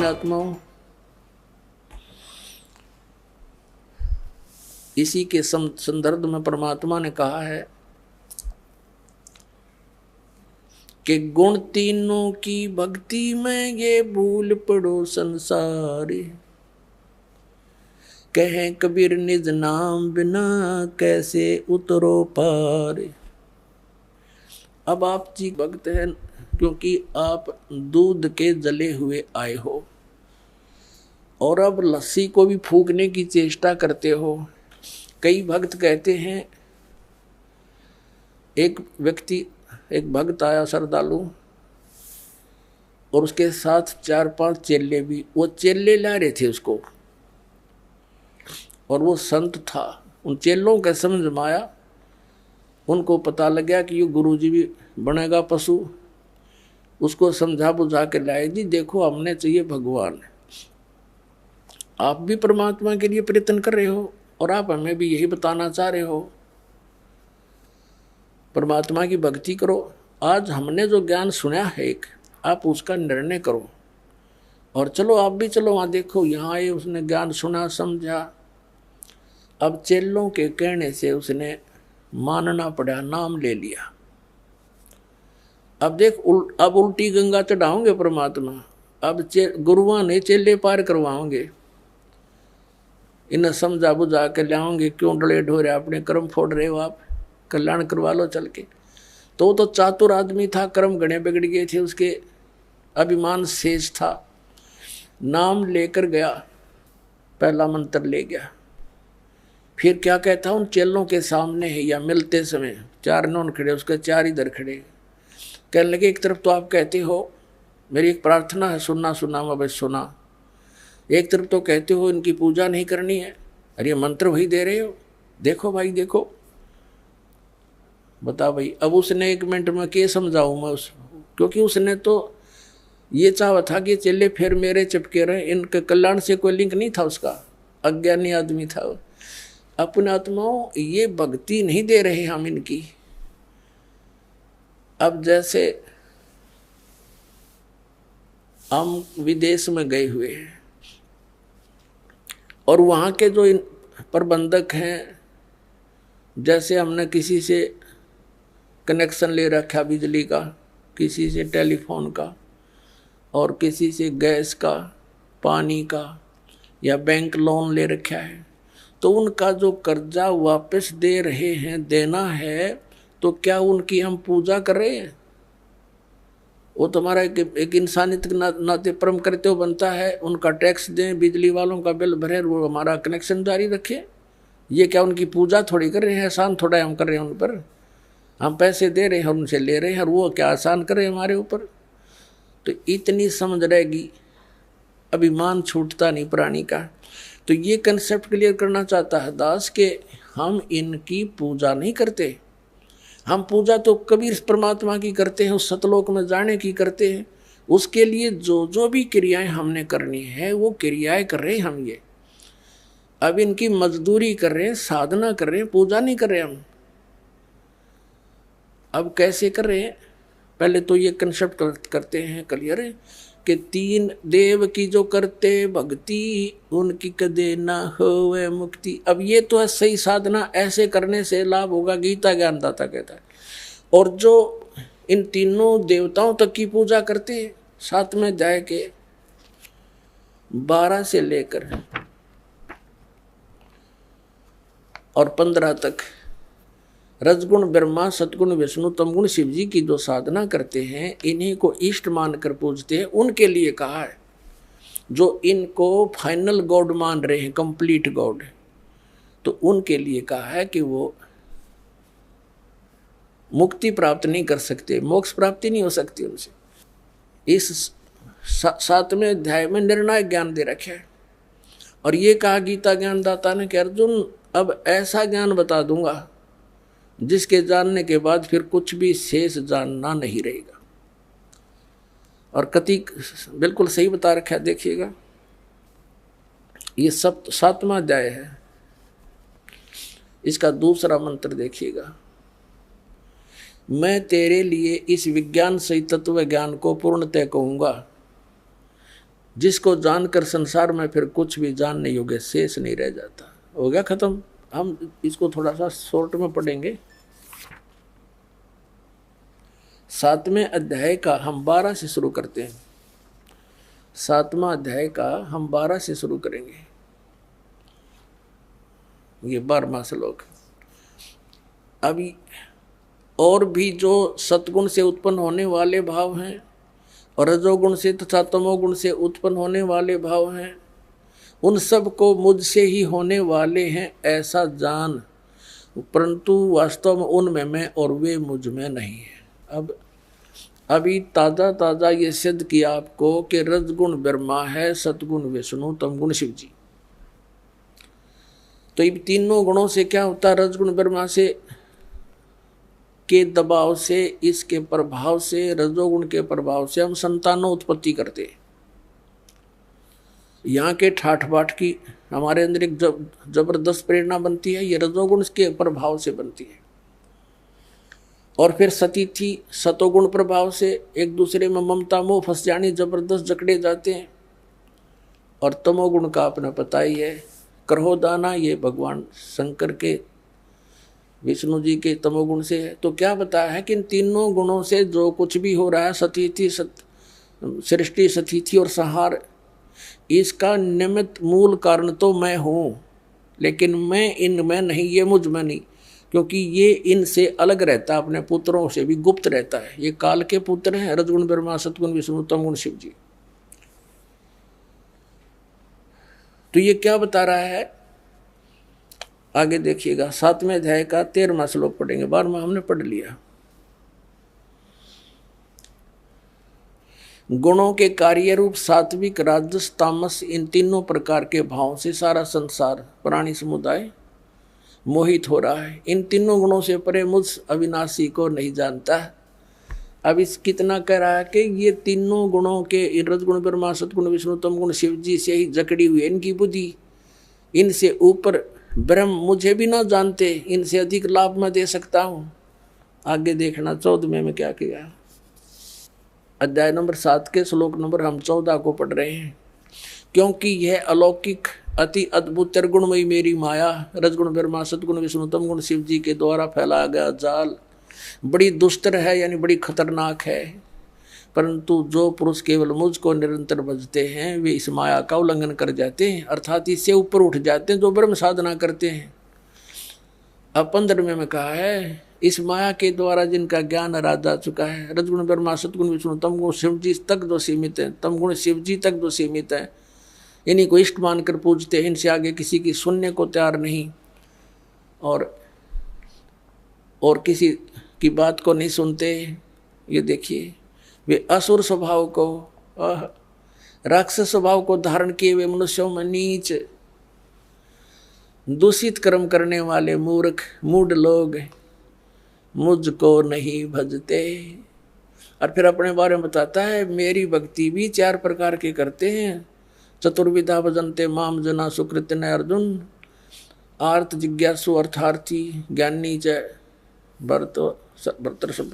पुण्यात्माओं, इसी के संदर्भ में परमात्मा ने कहा है कि गुण तीनों की भक्ति में ये भूल पड़ो संसारी, कहें कबीर निज नाम बिना कैसे उतरो पार। अब आप जी भक्त हैं क्योंकि आप दूध के जले हुए आए हो और अब लस्सी को भी फूकने की चेष्टा करते हो। कई भक्त कहते हैं, एक भक्त आया श्रद्धालु और उसके साथ 4-5 चेले भी, वो चेले ला रहे थे उसको और वो संत था। उन चेलों के समझ में आया, उनको पता लग गया कि ये गुरुजी भी बनेगा पशु। उसको समझा बुझा के लाए, जी देखो हमने चाहिए भगवान, आप भी परमात्मा के लिए प्रयत्न कर रहे हो और आप हमें भी यही बताना चाह रहे हो, परमात्मा की भक्ति करो। आज हमने जो ज्ञान सुना है एक, आप उसका निर्णय करो और चलो आप भी चलो वहाँ देखो। यहाँ आए, उसने ज्ञान सुना समझा। अब चेलों के कहने से उसने मानना पड़ा, नाम ले लिया। अब देख अब उल्टी गंगा चढ़ाओगे परमात्मा, अब गुरुआ ने चेले पार करवाओगे, इन्हें समझा बुझा के लाओगे। क्यों डले ढोरे अपने कर्म फोड़ रहे हो, आप कल्याण करवा लो चल के। तो चातुर आदमी था, कर्म गणे बिगड़ गए थे, उसके अभिमान शेष था। नाम लेकर गया, पहला मंत्र ले गया। फिर क्या कहता, उन चेलों के सामने है या मिलते समय 4 नौन खड़े, उसके 4 इधर खड़े, कहने लगे एक तरफ तो आप कहते हो मेरी एक प्रार्थना है, सुनना सुना मैं बस सुना। एक तरफ तो कहते हो इनकी पूजा नहीं करनी है, अरे मंत्र वही दे रहे हो, देखो भाई देखो। बता भाई, अब उसने 1 मिनट में क्या समझाऊँ मैं क्योंकि उसने तो ये चाहा था कि चेले फिर मेरे चिपके रहे, इनके कल्याण से कोई लिंक नहीं था उसका, अज्ञानी आदमी था। अपने आत्माओं, ये भक्ति नहीं दे रहे हम इनकी। अब जैसे हम विदेश में गए हुए हैं और वहाँ के जो प्रबंधक हैं, जैसे हमने किसी से कनेक्शन ले रखा बिजली का, किसी से टेलीफोन का और किसी से गैस का, पानी का या बैंक लोन ले रखा है, तो उनका जो कर्जा वापस दे रहे हैं, देना है, तो क्या उनकी हम पूजा कर रहे हैं? वो तुम्हारा एक इंसानियत के नाते परम करते हो बनता है, उनका टैक्स दें, बिजली वालों का बिल भरे, वो हमारा कनेक्शन जारी रखे। ये क्या उनकी पूजा थोड़ी कर रहे हैं, एहसान थोड़ा हम कर रहे हैं उन पर। हम पैसे दे रहे हैं और उनसे ले रहे हैं और वो क्या आसान कर रहे हैं हमारे ऊपर। तो इतनी समझ रहेगी, अभिमान छूटता नहीं प्राणी का। तो ये कंसेप्ट क्लियर करना चाहता है दास के हम इनकी पूजा नहीं करते। हम पूजा तो कबीर परमात्मा की करते हैं, उस सतलोक में जाने की करते हैं। उसके लिए जो जो भी क्रियाएं हमने करनी है वो क्रियाएं कर रहे हैं हम। ये अब इनकी मजदूरी कर रहे हैं, साधना कर रहे हैं, पूजा नहीं कर रहे हम। अब कैसे कर रहे हैं, पहले तो ये कंसेप्ट करते हैं क्लियर कि 3 देव की जो करते भक्ति उनकी कदे ना होवे मुक्ति। अब ये तो है सही साधना, ऐसे करने से लाभ होगा, गीता ज्ञानदाता कहता है। और जो इन तीनों देवताओं तक की पूजा करते हैं, 7वें अध्याय के 12 से लेकर और 15 तक रजगुण ब्रह्मा, सतगुण विष्णु, तमगुण शिव जी की जो साधना करते हैं, इन्हीं को इष्ट मानकर पूजते हैं, उनके लिए कहा है। जो इनको फाइनल गॉड मान रहे हैं, कंप्लीट गॉड, तो उनके लिए कहा है कि वो मुक्ति प्राप्त नहीं कर सकते, मोक्ष प्राप्ति नहीं हो सकती उनसे। इस 7वें अध्याय में निर्णायक ज्ञान दे रखे है। और ये कहा गीता ज्ञानदाता ने कि अर्जुन अब ऐसा ज्ञान बता दूंगा जिसके जानने के बाद फिर कुछ भी शेष जानना नहीं रहेगा। और कति बिल्कुल सही बता रखा है, देखिएगा ये 7वां अध्याय है, इसका दूसरा मंत्र देखिएगा। मैं तेरे लिए इस विज्ञान सहित तत्व ज्ञान को पूर्णतः कहूँगा जिसको जानकर संसार में फिर कुछ भी जानने योग्य शेष नहीं रह जाता। हो गया खत्म। हम इसको थोड़ा सा शॉर्ट में पढ़ेंगे। 7वें अध्याय का हम 12 से शुरू करते हैं। 7वां अध्याय का हम 12 से शुरू करेंगे। ये 12वां श्लोक। अभी और भी जो सतगुण से उत्पन्न होने वाले भाव हैं और रजोगुण से तथा तमोगुण से उत्पन्न होने वाले भाव हैं, उन सब को मुझसे ही होने वाले हैं ऐसा जान, परंतु वास्तव में उनमें मैं और वे मुझ में नहीं है। अब अभी ताज़ा ये सिद्ध किया आपको कि रजगुण ब्रह्मा है, सतगुण विष्णु, तमगुण शिव जी। तो इन तीनों गुणों से क्या होता है? रजगुण ब्रह्मा से के दबाव से, इसके प्रभाव से, रजोगुण के प्रभाव से हम संतानों उत्पत्ति करते हैं। यहाँ के ठाठ बाट की हमारे अंदर एक जबरदस्त प्रेरणा बनती है, ये रजोगुण के प्रभाव से बनती है। और फिर सतीथि सतोगुण प्रभाव से एक दूसरे में ममता मोह फंस जानी, जबरदस्त जकड़े जाते हैं। और तमोगुण का अपना पता ही है, क्रोधाना, ये भगवान शंकर के विष्णु जी के तमोगुण से है। तो क्या बताया है कि इन तीनों गुणों से जो कुछ भी हो रहा है, सतीथि सृष्टि, सतीथि और संहार, इसका निमित्त मूल कारण तो मैं हूँ, लेकिन मैं इनमें नहीं, ये मुझ में नहीं, क्योंकि ये इनसे अलग रहता है, अपने पुत्रों से भी गुप्त रहता है। ये काल के पुत्र हैं, रजगुण ब्रह्मा, सतगुण विष्णु, तमगुण शिव जी। तो ये क्या बता रहा है आगे देखिएगा। 7वें अध्याय का 13वां श्लोक पढ़ेंगे। 12वां हमने पढ़ लिया। गुणों के कार्य रूप सात्विक, राजस, तामस, इन तीनों प्रकार के भावों से सारा संसार, प्राणी समुदाय मोहित हो रहा है। इन तीनों गुणों से परे मुझ अविनाशी को नहीं जानता। अब इस कितना कह रहा है कि ये तीनों गुणों के, रजगुण ब्रह्मा, सतगुण विष्णु, तमगुण शिव जी से ही जकड़ी हुई है इनकी बुद्धि। इनसे ऊपर ब्रह्म मुझे भी ना जानते, इनसे अधिक लाभ मैं दे सकता हूँ। आगे देखना 14वें में क्या किया। अध्याय नंबर 7 के श्लोक नंबर हम 14 को पढ़ रहे हैं। क्योंकि यह अलौकिक अति अद्भुत त्रिगुणमयी मेरी माया, रजगुण ब्रह्मा, सतगुण विष्णु, तमगुण शिव जी के द्वारा फैलाया गया जाल बड़ी दुस्तर है, यानी बड़ी खतरनाक है। परंतु जो पुरुष केवल मुझको निरंतर भजते हैं, वे इस माया का उल्लंघन कर जाते हैं, अर्थात इससे ऊपर उठ जाते हैं, जो ब्रह्म साधना करते हैं। अब 15वें में कहा है, इस माया के द्वारा जिनका ज्ञान हरा जा चुका है, रजगुण ब्रह्मा, सतगुण विष्णु, तमगुण शिव जी तक जो सीमित है, तमगुण शिव जी तक जो सीमित है, इन्हीं को इष्ट मानकर पूजते हैं, इनसे आगे किसी की सुनने को तैयार नहीं, और किसी की बात को नहीं सुनते। ये देखिए, वे असुर स्वभाव को, राक्षस स्वभाव को धारण किए हुए मनुष्यों में नीच, दूषित कर्म करने वाले मूर्ख मूढ़ लोग मुझको नहीं भजते। और फिर अपने बारे में बताता है, मेरी भक्ति भी 4 प्रकार के करते हैं। चतुर्विधा भजन्ते माम जना सुकृत न अर्जुन, आर्त जिज्ञासु अर्थार्थी ज्ञानी च भर्तृ।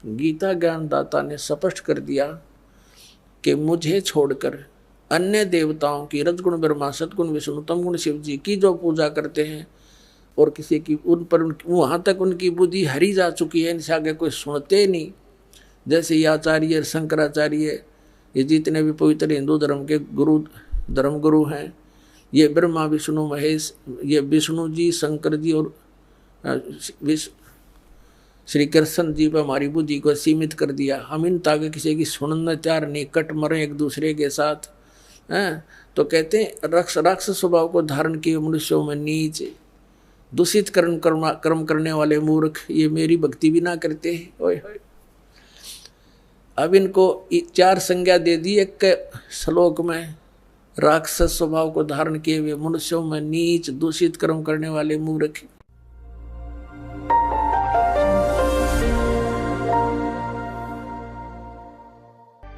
गीता ज्ञानदाता ने स्पष्ट कर दिया कि मुझे छोड़कर अन्य देवताओं की, रजगुण ब्रह्मा, सतगुण विष्णु, तमगुण शिव जी की जो पूजा करते हैं, और किसी की उन पर वहाँ तक उनकी बुद्धि हरी जा चुकी है, इनसे आगे कोई सुनते नहीं। जैसे ये आचार्य, शंकराचार्य, ये जितने भी पवित्र हिंदू धर्म के धर्म गुरु हैं, ये ब्रह्मा विष्णु महेश, ये विष्णु जी, शंकर जी और श्री कृष्ण जी पर हमारी बुद्धि को सीमित कर दिया। हम इन ताकि किसी की सुनने तैयार नहीं, कट मरे एक दूसरे के साथ हैं। तो कहते हैं राक्षस स्वभाव को धारण किए मनुष्यों में नीच, दूषित कर्म करने वाले मूर्ख, ये मेरी भक्ति भी ना करते हैं। ओए होए, अब इनको 4 संज्ञा दे दी एक श्लोक में। राक्षस स्वभाव को धारण किए हुए मनुष्यों में नीच, दूषित कर्म करने वाले मूर्ख,